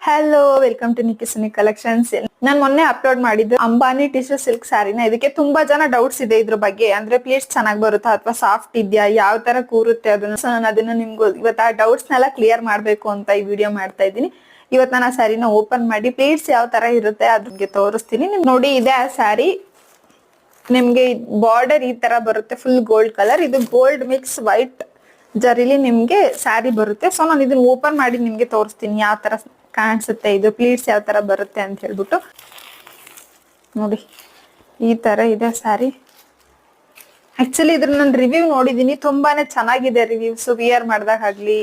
Hello, welcome to ನಿಕಿಸುನಿ collections. ನಾನು ಮೊನ್ನೆ ಅಪ್ಲೋಡ್ ಮಾಡಿದ್ದು ಅಂಬಾನಿ ಟಿಶ್ಯೂ ಸಿಲ್ಕ್ ಸ್ಯಾರಿನ. ಇದಕ್ಕೆ ತುಂಬಾ ಜನ ಡೌಟ್ಸ್ ಇದೆ ಇದ್ರ ಬಗ್ಗೆ. ಅಂದ್ರೆ ಪ್ಲೀಟ್ಸ್ ಚೆನ್ನಾಗಿ ಬರುತ್ತಾ ಅಥವಾ ಸಾಫ್ಟ್ ಇದೆಯಾ, ಯಾವ ತರ ಕೂರುತ್ತೆ ಅದನ್ನ. ಸೊ ನಾನು ಅದನ್ನ ನಿಮ್ಗೆ ಇವತ್ತು ಆ ಡೌಟ್ಸ್ ನೆಲ್ಲ ಕ್ಲಿಯರ್ ಮಾಡ್ಬೇಕು ಅಂತ ಈ ವಿಡಿಯೋ ಮಾಡ್ತಾ ಇದ್ದೀನಿ. ಇವತ್ತು ನಾನು ಆ ಸ್ಯಾರಿನ ಓಪನ್ ಮಾಡಿ ಪ್ಲೀಟ್ಸ್ ಯಾವ ತರ ಇರುತ್ತೆ ಅದ್ರ ತೋರಿಸ್ತೀನಿ. ನೋಡಿ, ಇದೆ ಆ ಸ್ಯಾರಿ. ನಿಮ್ಗೆ ಬಾರ್ಡರ್ ಈ ತರ ಬರುತ್ತೆ, ಫುಲ್ ಗೋಲ್ಡ್ ಕಲರ್. ಇದು ಗೋಲ್ಡ್ ಮಿಕ್ಸ್ ವೈಟ್ ಜರಿಲಿ ನಿಮ್ಗೆ ಸ್ಯಾರಿ ಬರುತ್ತೆ. ಸೊ ನಾನು ಇದನ್ನ ಓಪನ್ ಮಾಡಿ ನಿಮ್ಗೆ ತೋರಿಸ್ತೀನಿ ಯಾವ ತರ ಕಾಣಿಸುತ್ತೆ, ಇದು ಪ್ಲೀಟ್ಸ್ ಯಾವ ತರ ಬರುತ್ತೆ ಅಂತ ಹೇಳ್ಬಿಟ್ಟು. ನೋಡಿ, ಈ ತರ ಇದೆ ಸ್ಯಾರಿ. ಆಕ್ಚುಲಿ ಇದ್ರ ನಾನು ರಿವ್ಯೂ ನೋಡಿದೀನಿ, ತುಂಬಾನೇ ಚೆನ್ನಾಗಿದೆ ರಿವ್ಯೂಸ್. ವಿಯರ್ ಮಾಡ್ದಾಗ್ಲಿ,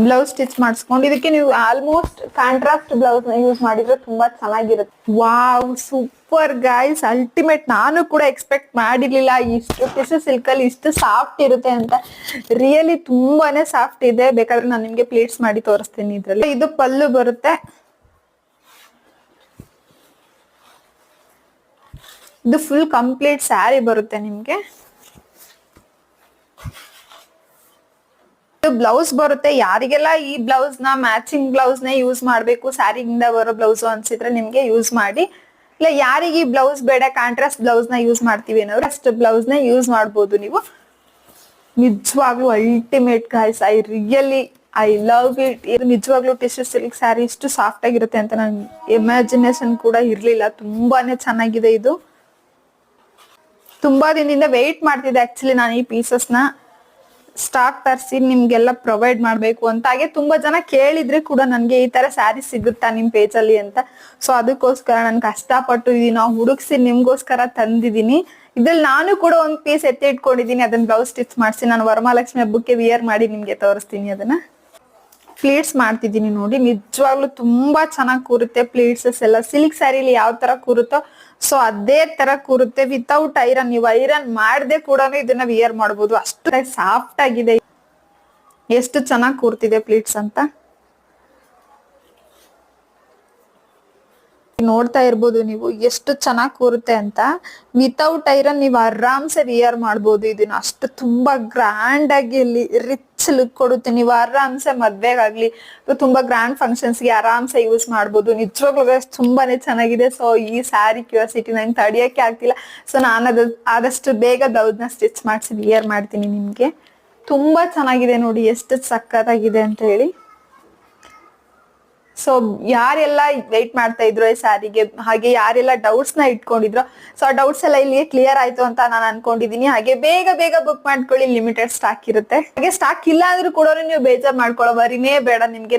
ಬ್ಲೌಸ್ ಸ್ಟಿಚ್ ಮಾಡಿಸ್ಕೊಂಡು ಇದಕ್ಕೆ ನೀವು ಆಲ್ಮೋಸ್ಟ್ ಕಾಂಟ್ರಾಸ್ಟ್ ಬ್ಲೌಸ್ ನ ಯೂಸ್ ಮಾಡಿದ್ರೆ ತುಂಬಾ ಚೆನ್ನಾಗಿರುತ್ತೆ. Wow, super guys, ultimate. ನಾನು ಕೂಡ ಎಕ್ಸ್ಪೆಕ್ಟ್ ಮಾಡಿರ್ಲಿಲ್ಲ ಇಷ್ಟು ಟಿಶ್ಯೂ ಸಿಲ್ಕ್ ಅಲ್ಲಿ ಇಷ್ಟು ಸಾಫ್ಟ್ ಇರುತ್ತೆ ಅಂತ. ರಿಯಲಿ ತುಂಬಾನೇ ಸಾಫ್ಟ್ ಇದೆ. ಬೇಕಾದ್ರೆ ನಾನು ನಿಮ್ಗೆ ಪ್ಲೀಟ್ಸ್ ಮಾಡಿ ತೋರಿಸ್ತೀನಿ ಇದ್ರಲ್ಲಿ. ಇದು ಪಲ್ಲು ಬರುತ್ತೆ. ಇದು ಫುಲ್ ಕಂಪ್ಲೀಟ್ ಸ್ಯಾರಿ ಬರುತ್ತೆ ನಿಮ್ಗೆ. ಬ್ಲೌಸ್ ಬರುತ್ತೆ. ಯಾರಿಗೆಲ್ಲ ಈ ಬ್ಲೌಸ್ ನ ಮ್ಯಾಚಿಂಗ್ ಬ್ಲೌಸ್ ನೇ ಯೂಸ್ ಮಾಡ್ಬೇಕು, ಸ್ಯಾರಿಯಿಂದ ಬರೋ ಬ್ಲೌಸ್ ಅನ್ಸಿದ್ರೆ ನಿಮ್ಗೆ ಯೂಸ್ ಮಾಡಿ. ಇಲ್ಲ ಯಾರಿಗೆ ಈ ಬ್ಲೌಸ್ ಬೇಡ, ಕಾಂಟ್ರಾಸ್ಟ್ ಬ್ಲೌಸ್ ನ ಯೂಸ್ ಮಾಡ್ತೀವಿ ಅನ್ನೋರು ಅಷ್ಟು ಬ್ಲೌಸ್ ನ ಯೂಸ್ ಮಾಡ್ಬೋದು ನೀವು. ನಿಜವಾಗ್ಲೂ ultimate guys, I love it. ಇದು ನಿಜವಾಗ್ಲೂ ಟಿಶ್ಯೂ ಸಿಲ್ಕ್ ಸ್ಯಾರಿ ಇಷ್ಟು ಸಾಫ್ಟ್ ಆಗಿರುತ್ತೆ ಅಂತ ನನ್ ಇಮ್ಯಾಜಿನೇಷನ್ ಕೂಡ ಇರ್ಲಿಲ್ಲ. ತುಂಬಾನೇ ಚೆನ್ನಾಗಿದೆ ಇದು. ತುಂಬಾ ದಿನದಿಂದ ವೆಯ್ಟ್ ಮಾಡ್ತಿದ್ದೆ ಆಕ್ಚುಲಿ ನಾನು ಈ ಪೀಸಸ್ ನ ಸ್ಟಾಕ್ ತರಿಸಿ ನಿಮ್ಗೆಲ್ಲ ಪ್ರೊವೈಡ್ ಮಾಡ್ಬೇಕು ಅಂತ. ಹಾಗೆ ತುಂಬಾ ಜನ ಕೇಳಿದ್ರೆ ಕೂಡ ನನ್ಗೆ ಈ ತರ ಸ್ಯಾರಿ ಸಿಗುತ್ತಾ ನಿಮ್ ಪೇಜ್ ಅಲ್ಲಿ ಅಂತ. ಸೊ ಅದಕ್ಕೋಸ್ಕರ ನಾನು ಕಷ್ಟಪಟ್ಟು ಇದನ್ನ ಹುಡುಕ್ಸಿ ನಿಮ್ಗೋಸ್ಕರ ತಂದಿದ್ದೀನಿ. ಇದ್ರಲ್ಲಿ ನಾನು ಕೂಡ ಒಂದ್ ಪೀಸ್ ಎತ್ತಿ ಇಟ್ಕೊಂಡಿದೀನಿ. ಅದನ್ನ ಬ್ಲೌಸ್ ಸ್ಟಿಚ್ ಮಾಡಿಸಿ ನಾನು ವರಮಹಾಲಕ್ಷ್ಮಿ ಹಬ್ಬಕ್ಕೆ ವಿಯರ್ ಮಾಡಿ ನಿಮ್ಗೆ ತೋರಿಸ್ತೀನಿ. ಅದನ್ನ ಪ್ಲೀಟ್ಸ್ ಮಾಡ್ತಿದ್ದೀನಿ ನೋಡಿ. ನಿಜವಾಗ್ಲೂ ತುಂಬಾ ಚೆನ್ನಾಗಿ ಕೂರುತ್ತೆ ಪ್ಲೀಟ್ಸಸ್ ಎಲ್ಲ. ಸಿಲ್ಕ್ ಸ್ಯಾರಿಲಿ ಯಾವ ತರ ಕೂರುತ್ತೋ ಸೊ ಅದೇ ತರ ಕೂರುತ್ತೆ ವಿತೌಟ್ ಐರನ್. ನೀವು ಐರನ್ ಮಾಡದೆ ಕೂಡ ಇದನ್ನ ವಿಯರ್ ಮಾಡಬಹುದು, ಅಷ್ಟು ಸಾಫ್ಟ್ ಆಗಿದೆ. ಎಷ್ಟು ಚೆನ್ನಾಗಿ ಕೂರ್ತಿದೆ ಪ್ಲೀಟ್ಸ್ ಅಂತ ನೋಡ್ತಾ ಇರ್ಬೋದು ನೀವು, ಎಷ್ಟು ಚೆನ್ನಾಗಿ ಕೂರುತ್ತೆ ಅಂತ. ವಿತೌಟ್ ಐರನ್ ನೀವು ಆರಾಮ್ಸೆ ವಿಯರ್ ಮಾಡ್ಬೋದು ಇದನ್ನ. ಅಷ್ಟು ತುಂಬಾ ಗ್ರ್ಯಾಂಡ್ ಆಗಿ ರಿಚ್ ಲುಕ್ ಕೊಡುತ್ತೆ. ನೀವು ಆರಾಮ್ಸೆ ಮದ್ವೆಗಾಗ್ಲಿ ತುಂಬಾ ಗ್ರ್ಯಾಂಡ್ ಫಂಕ್ಷನ್ಸ್ ಗೆ ಆರಾಮ್ಸೆ ಯೂಸ್ ಮಾಡ್ಬೋದು. ನಿಜವಾಗ್ಲೂ ತುಂಬಾನೇ ಚೆನ್ನಾಗಿದೆ. ಸೊ ಈ ಸ್ಯಾರಿ ಕ್ಯೂರಿಯಾಸಿಟಿ ನಂಗೆ ತಡಿಯಕ್ಕೆ ಆಗ್ತಿಲ್ಲ. ಸೊ ನಾನು ಆದಷ್ಟು ಬೇಗ ಬ್ಲೌಸ್ ನ ಸ್ಟಿಚ್ ಮಾಡಿಸಿ ವಿಯರ್ ಮಾಡ್ತೀನಿ ನಿಮ್ಗೆ. ತುಂಬಾ ಚೆನ್ನಾಗಿದೆ ನೋಡಿ, ಎಷ್ಟು ಸಕ್ಕತ್ತಾಗಿದೆ ಅಂತ ಹೇಳಿ. ಸೊ ಯಾರೆಲ್ಲ ವೆಯ್ಟ್ ಮಾಡ್ತಾ ಇದ್ರು ಈ ಸ್ಯಾರಿಗೆ, ಹಾಗೆ ಯಾರೆಲ್ಲ ಡೌಟ್ಸ್ ನ ಇಟ್ಕೊಂಡಿದ್ರು, ಸೊ ಆ ಡೌಟ್ಸ್ ಎಲ್ಲ ಇಲ್ಲಿಗೆ ಕ್ಲಿಯರ್ ಆಯ್ತು ಅಂತ ನಾನು ಅನ್ಕೊಂಡಿದೀನಿ. ಹಾಗೆ ಬೇಗ ಬೇಗ ಬುಕ್ ಮಾಡ್ಕೊಳ್ಳಿ, ಲಿಮಿಟೆಡ್ ಸ್ಟಾಕ್ ಇರುತ್ತೆ. ಹಾಗೆ ಸ್ಟಾಕ್ ಇಲ್ಲ ಅಂದ್ರೂ ಕೂಡ ನೀವು ಬೇಜಾರ್ ಮಾಡ್ಕೊಳ್ಳೋ ವರಿನೇ ಬೇಡ ನಿಮ್ಗೆ.